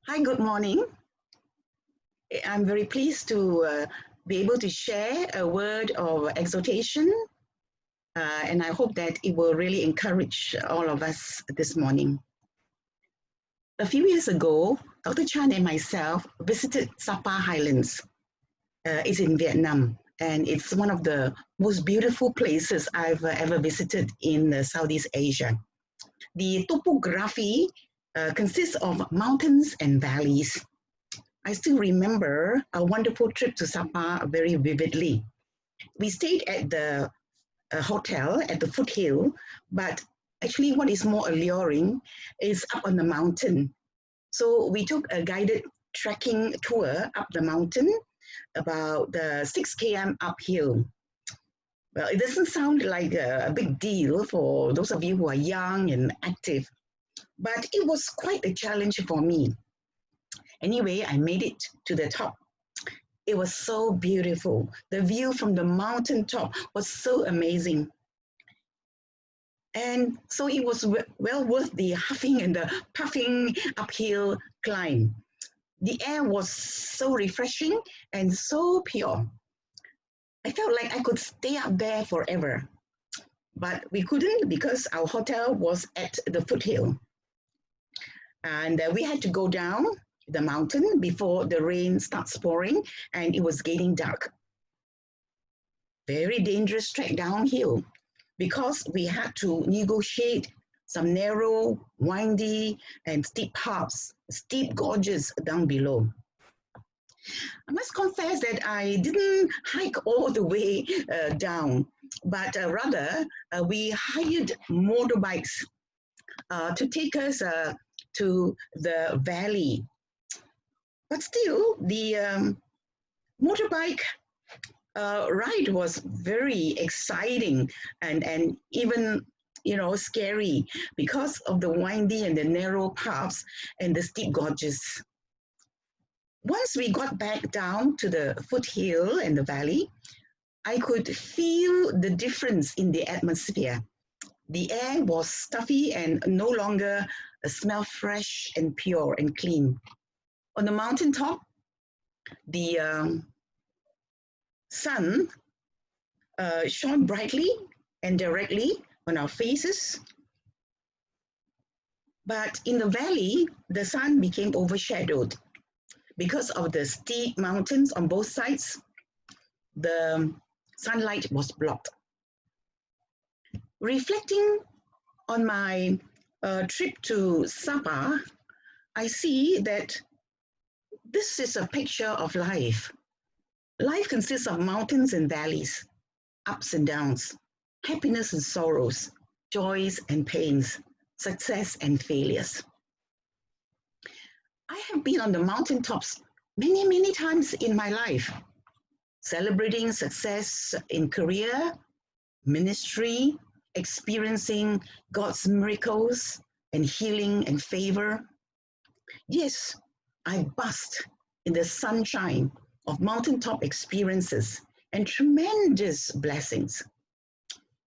Hi, good morning. I'm very pleased to be able to share a word of exhortation, and I hope that it will really encourage all of us this morning. A few years ago, Dr. Chan and myself visited Sapa Highlands. It's in Vietnam, and it's one of the most beautiful places I've ever visited in Southeast Asia. The topography consists of mountains and valleys. I still remember a wonderful trip to Sapa very vividly. We stayed at the hotel at the foothill, but actually, what is more alluring is up on the mountain. So we took a guided trekking tour up the mountain, about 6 km uphill. Well, it doesn't sound like a big deal for those of you who are young and active, but it was quite a challenge for me. Anyway, I made it to the top. It was so beautiful. The view from the mountaintop was so amazing. And so it was well worth the huffing and the puffing uphill climb. The air was so refreshing and so pure. I felt like I could stay up there forever. But we couldn't because our hotel was at the foothill. And we had to go down the mountain before the rain starts pouring and it was getting dark. Very dangerous trek downhill because we had to negotiate some narrow, windy, and steep paths, steep gorges down below. I must confess that I didn't hike all the way down, but rather we hired motorbikes to take us to the valley. But still, the motorbike ride was very exciting and even scary because of the windy and the narrow paths and the steep gorges. Once we got back down to the foothill and the valley, I could feel the difference in the atmosphere. The air was stuffy and no longer smelled fresh and pure and clean. On the mountaintop, the sun shone brightly and directly on our faces. But in the valley, the sun became overshadowed. Because of the steep mountains on both sides, the sunlight was blocked. Reflecting on my trip to Sapa, I see that this is a picture of life. Life consists of mountains and valleys, ups and downs, happiness and sorrows, joys and pains, success and failures. I have been on the mountaintops many times in my life, celebrating success in career, ministry, experiencing God's miracles and healing and favor. Yes, I basked in the sunshine of mountaintop experiences and tremendous blessings.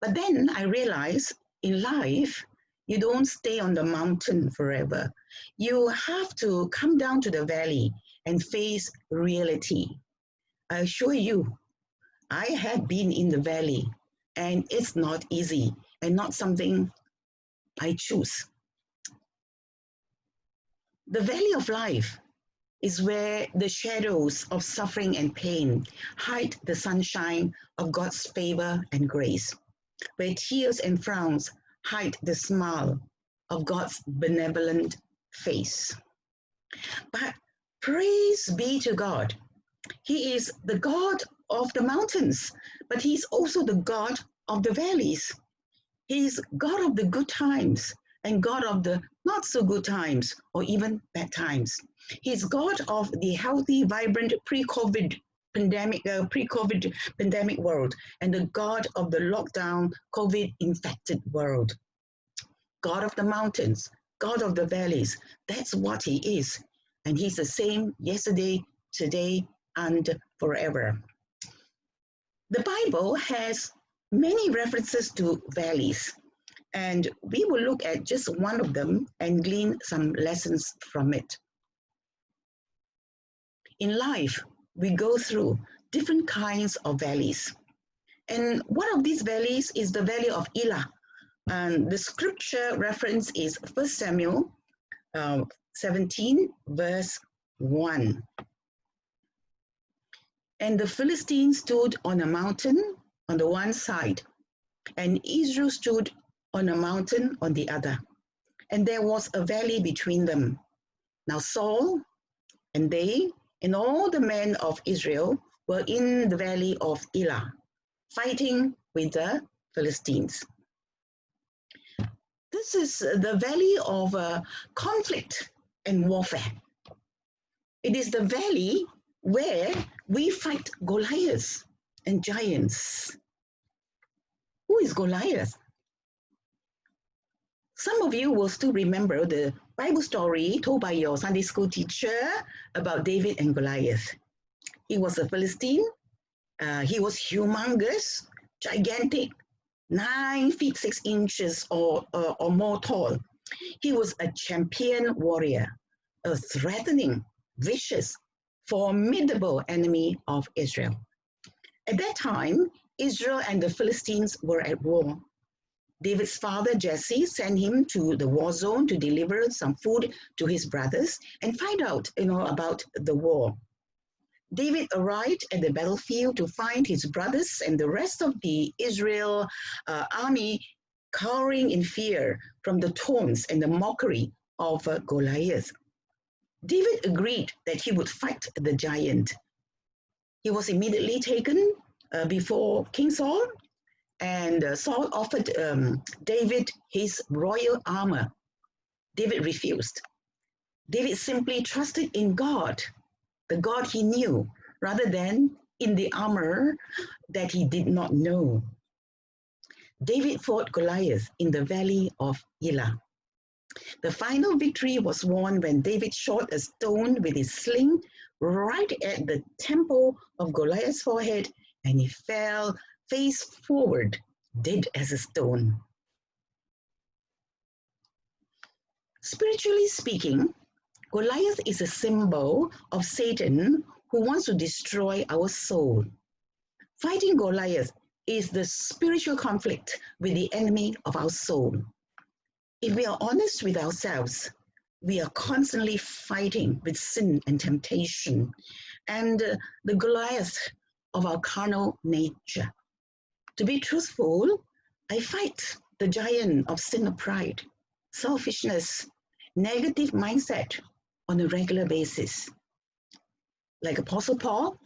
But then I realized in life, you don't stay on the mountain forever. You have to come down to the valley and face reality. I assure you, I have been in the valley and it's not easy and not something I choose. The valley of life is where the shadows of suffering and pain hide the sunshine of God's favor and grace, where tears and frowns hide the smile of God's benevolent face. But praise be to God. He is the God of the mountains, but He's also the God of the valleys. He's God of the good times and God of the not so good times or even bad times. He's God of the healthy, vibrant pre-COVID pandemic world and the God of the lockdown, COVID-infected world. God of the mountains, God of the valleys. That's what He is. And He's the same yesterday, today, and forever. The Bible has many references to valleys, and we will look at just one of them and glean some lessons from it. In life, we go through different kinds of valleys. And one of these valleys is the valley of Elah. And the scripture reference is 1 Samuel 17, verse 1. And the Philistines stood on a mountain on the one side, and Israel stood on a mountain on the other. And there was a valley between them. Now Saul and they and all the men of Israel were in the valley of Elah, fighting with the Philistines. This is the valley of conflict and warfare. It is the valley where we fight Goliaths and giants. Who is Goliath? Some of you will still remember the Bible story told by your Sunday school teacher about David and Goliath. He was a Philistine. He was humongous, gigantic, 9 feet 6 inches or more tall. He was a champion warrior, a threatening, vicious, formidable enemy of Israel. At that time, Israel and the Philistines were at war. David's father, Jesse, sent him to the war zone to deliver some food to his brothers and find out, about the war. David arrived at the battlefield to find his brothers and the rest of the Israel army cowering in fear from the taunts and the mockery of Goliath. David agreed that he would fight the giant. He was immediately taken before King Saul, and Saul offered David his royal armor. David refused. David simply trusted in God, the God he knew, rather than in the armor that he did not know. David fought Goliath in the valley of Elah. The final victory was won when David shot a stone with his sling right at the temple of Goliath's forehead, and he fell face forward, dead as a stone. Spiritually speaking, Goliath is a symbol of Satan who wants to destroy our soul. Fighting Goliath is the spiritual conflict with the enemy of our soul. If we are honest with ourselves, we are constantly fighting with sin and temptation and the Goliath of our carnal nature. To be truthful, I fight the giant of sin of pride, selfishness, negative mindset on a regular basis. Like Apostle Paul,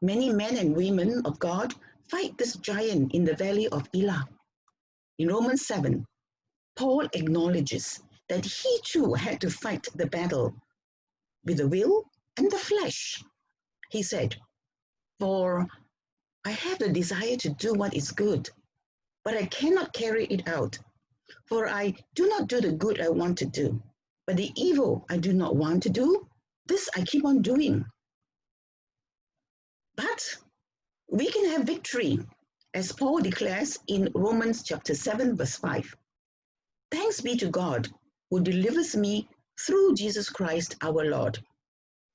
many men and women of God fight this giant in the valley of Elah. In Romans 7, Paul acknowledges that he too had to fight the battle with the will and the flesh. He said, "For I have the desire to do what is good, but I cannot carry it out. For I do not do the good I want to do, but the evil I do not want to do, this I keep on doing." But we can have victory, as Paul declares in Romans chapter 7, verse 5. "Thanks be to God who delivers me through Jesus Christ our Lord."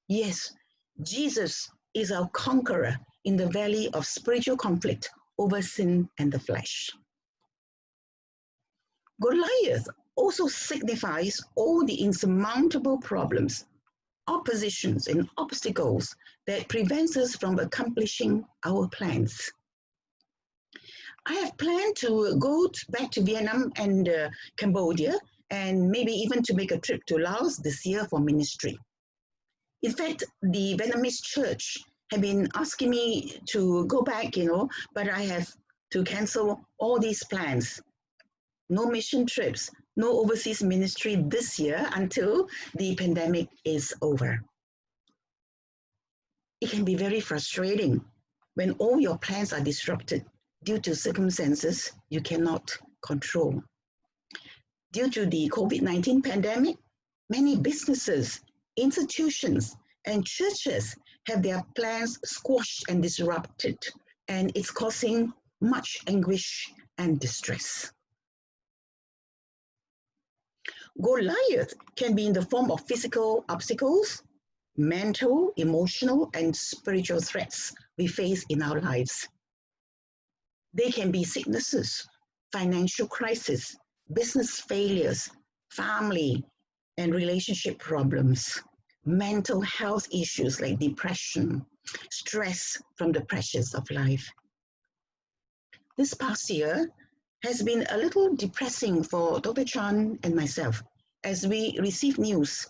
Yes, Jesus is our conqueror in the valley of spiritual conflict over sin and the flesh. Goliath also signifies all the insurmountable problems, oppositions, and obstacles that prevents us from accomplishing our plans. I have planned to go back to Vietnam and Cambodia, and maybe even to make a trip to Laos this year for ministry. In fact, the Vietnamese church have been asking me to go back, but I have to cancel all these plans. No mission trips, no overseas ministry this year until the pandemic is over. It can be very frustrating when all your plans are disrupted due to circumstances you cannot control. Due to the COVID-19 pandemic, many businesses, institutions, and churches have their plans squashed and disrupted, and it's causing much anguish and distress. Goliath can be in the form of physical obstacles, mental, emotional, and spiritual threats we face in our lives. They can be sicknesses, financial crisis, business failures, family and relationship problems, mental health issues like depression, stress from the pressures of life. This past year has been a little depressing for Dr. Chan and myself as we receive news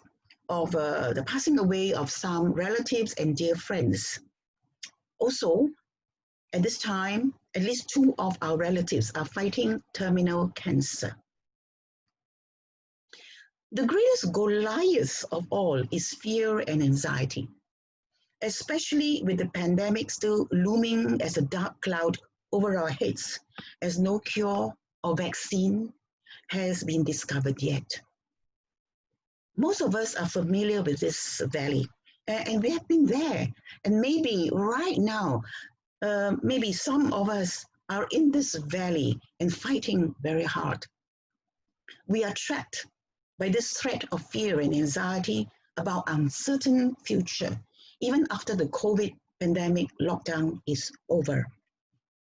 of the passing away of some relatives and dear friends. Also, at this time, at least 2 of our relatives are fighting terminal cancer. The greatest Goliath of all is fear and anxiety, especially with the pandemic still looming as a dark cloud over our heads, as no cure or vaccine has been discovered yet. Most of us are familiar with this valley, and we have been there. And maybe right now, maybe some of us are in this valley and fighting very hard. We are trapped by this threat of fear and anxiety about uncertain future, even after the COVID pandemic lockdown is over.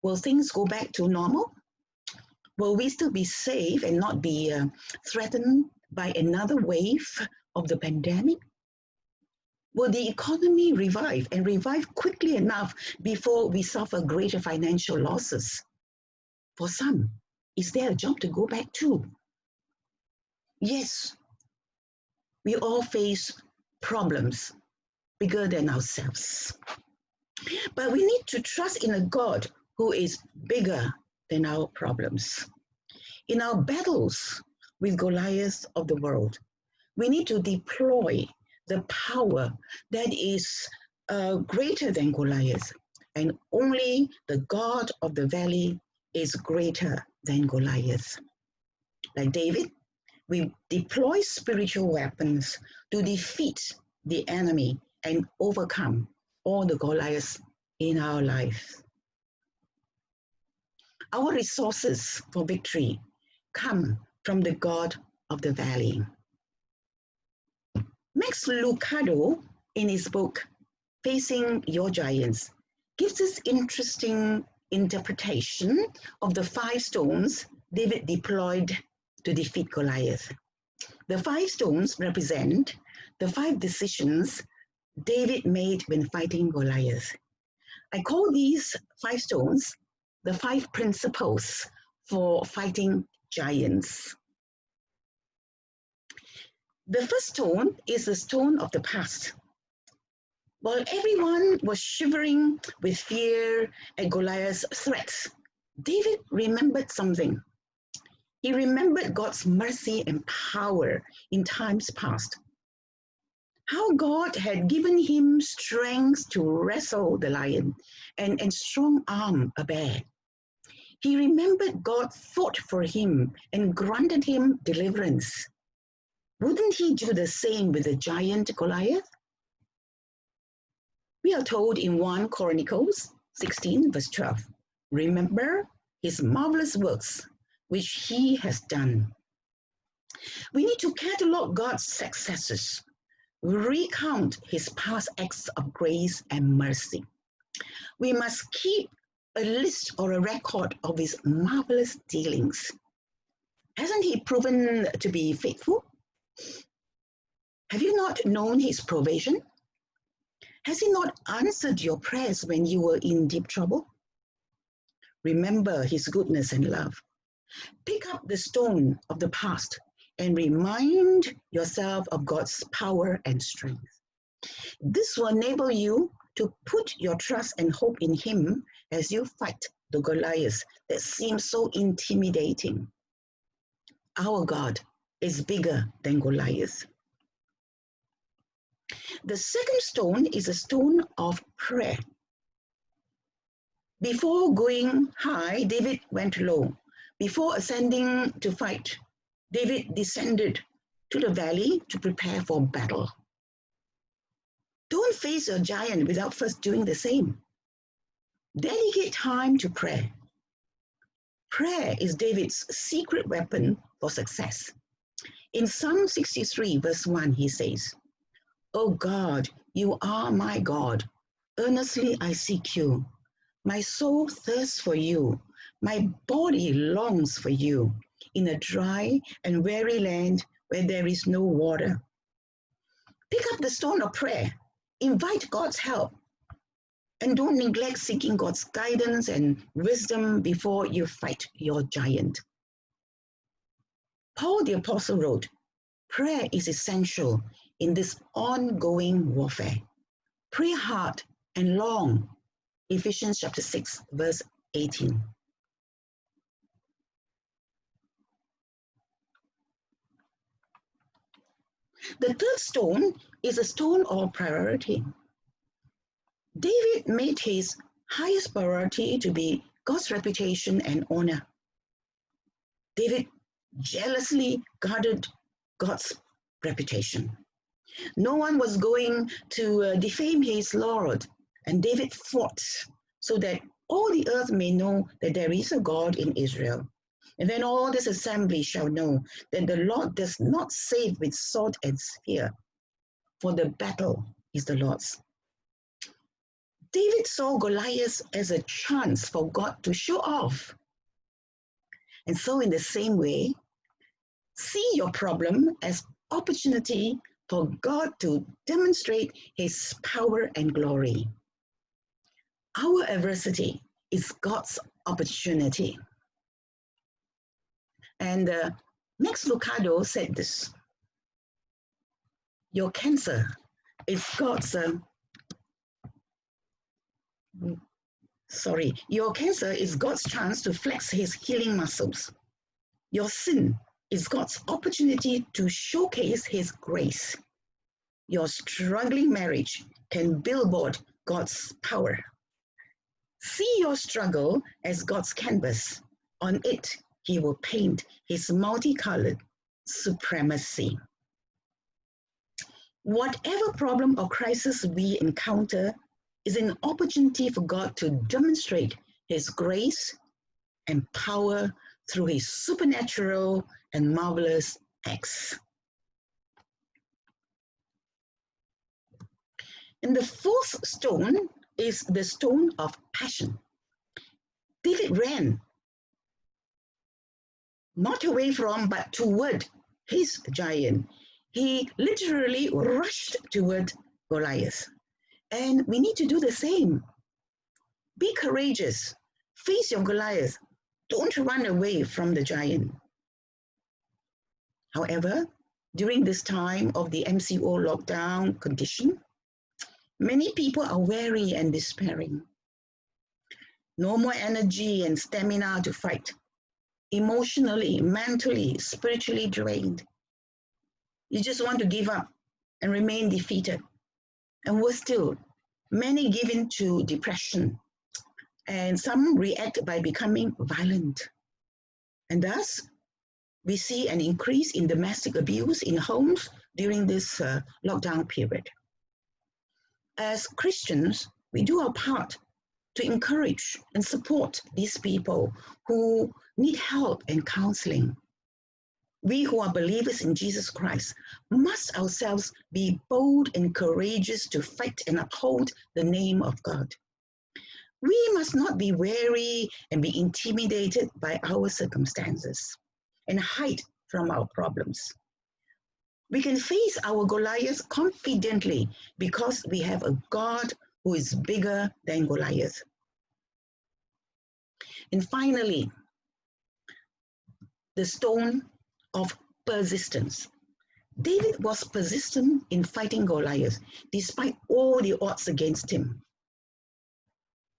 Will things go back to normal? Will we still be safe and not be threatened by another wave of the pandemic? Will the economy revive and revive quickly enough before we suffer greater financial losses? For some, is there a job to go back to? Yes, we all face problems bigger than ourselves. But we need to trust in a God who is bigger than our problems. In our battles with Goliath of the world, we need to deploy the power that is greater than Goliath. And only the God of the valley is greater than Goliath. Like David, we deploy spiritual weapons to defeat the enemy and overcome all the Goliaths in our life. Our resources for victory come from the God of the valley. Max Lucado, in his book, Facing Your Giants, gives this interesting interpretation of the 5 stones David deployed to defeat Goliath. The 5 stones represent the 5 decisions David made when fighting Goliath. I call these 5 stones the 5 principles for fighting giants. The first stone is the stone of the past. While everyone was shivering with fear at Goliath's threats, David remembered something. He remembered God's mercy and power in times past. How God had given him strength to wrestle the lion and strong arm a bear. He remembered God fought for him and granted him deliverance. Wouldn't he do the same with the giant Goliath? We are told in 1 Chronicles 16, verse 12, remember his marvelous works, which he has done. We need to catalog God's successes, recount his past acts of grace and mercy. We must keep a list or a record of his marvelous dealings. Hasn't he proven to be faithful? Have you not known his provision? Has he not answered your prayers when you were in deep trouble? Remember his goodness and love. Pick up the stone of the past and remind yourself of God's power and strength. This will enable you to put your trust and hope in him as you fight the Goliath that seems so intimidating. Our God is bigger than Goliath. The second stone is a stone of prayer. Before going high, David went low. Before ascending to fight, David descended to the valley to prepare for battle. Don't face a giant without first doing the same. Dedicate time to prayer. Prayer is David's secret weapon for success. In Psalm 63, verse 1, he says, "O God, You are my God. Earnestly I seek you. My soul thirsts for you. My body longs for you in a dry and weary land where there is no water. Pick up the stone of prayer. Invite God's help. And don't neglect seeking God's guidance and wisdom before you fight your giant. Paul the Apostle wrote, prayer is essential in this ongoing warfare. Pray hard and long. Ephesians chapter 6, verse 18. The third stone is a stone of priority. David made his highest priority to be God's reputation and honor. David jealously guarded God's reputation. No one was going to defame his Lord, and David fought so that all the earth may know that there is a God in Israel. And then all this assembly shall know that the Lord does not save with sword and spear, for the battle is the Lord's. David saw Goliath as a chance for God to show off. And so in the same way, see your problem as opportunity for God to demonstrate his power and glory. Our adversity is God's opportunity. And Max Lucado said this, your cancer is God's, your cancer is God's chance to flex his healing muscles. Your sin is God's opportunity to showcase his grace. Your struggling marriage can billboard God's power. See your struggle as God's canvas. On it, he will paint his multicolored supremacy. Whatever problem or crisis we encounter is an opportunity for God to demonstrate his grace and power through his supernatural and marvelous acts. And the fourth stone is the stone of passion. David ran, not away from, but toward his giant. He literally rushed toward Goliath. And we need to do the same. Be courageous. Face your Goliath. Don't run away from the giant. However, during this time of the MCO lockdown condition, many people are weary and despairing. No more energy and stamina to fight. Emotionally, mentally, spiritually drained. You just want to give up and remain defeated. And worse still, many give in to depression, and some react by becoming violent. And thus, we see an increase in domestic abuse in homes during this lockdown period. As Christians, we do our part to encourage and support these people who need help and counseling. We who are believers in Jesus Christ must ourselves be bold and courageous to fight and uphold the name of God. We must not be weary and be intimidated by our circumstances and hide from our problems. We can face our Goliath confidently because we have a God who is bigger than Goliath. And finally, the stone of persistence. David was persistent in fighting Goliath despite all the odds against him.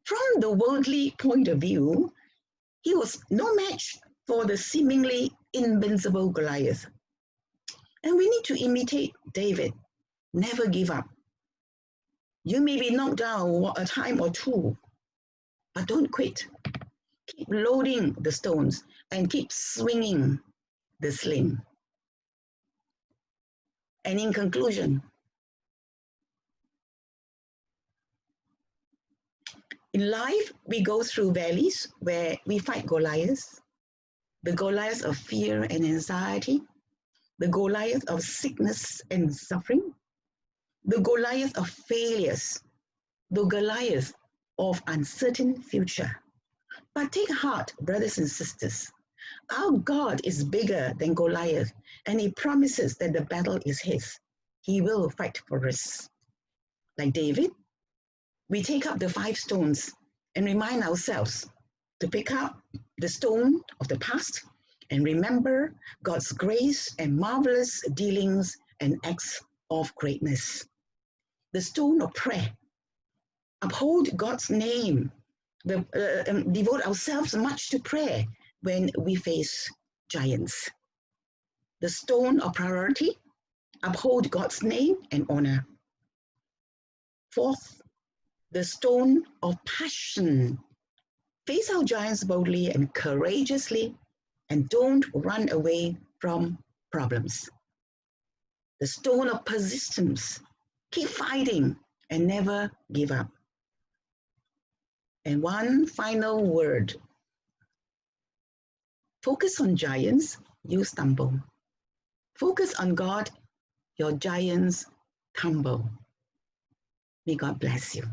From the worldly point of view, he was no match for the seemingly invincible Goliath. And we need to imitate David. Never give up. You may be knocked down a time or two, but don't quit. Keep loading the stones and keep swinging the sling. And in conclusion, in life, we go through valleys where we fight Goliaths, the Goliath of fear and anxiety, the Goliath of sickness and suffering, the Goliath of failures, the Goliath of uncertain future. But take heart, brothers and sisters. Our God is bigger than Goliath, and he promises that the battle is his. He will fight for us. Like David, we take up the 5 stones and remind ourselves to pick up the stone of the past and remember God's grace and marvelous dealings and acts of greatness. The stone of prayer. Uphold God's name. Devote ourselves much to prayer when we face giants. The stone of priority. Uphold God's name and honor. 4th, the stone of passion. Face our giants boldly and courageously, and don't run away from problems. The stone of persistence. Keep fighting and never give up. And one final word. Focus on giants, you stumble. Focus on God, your giants tumble. May God bless you.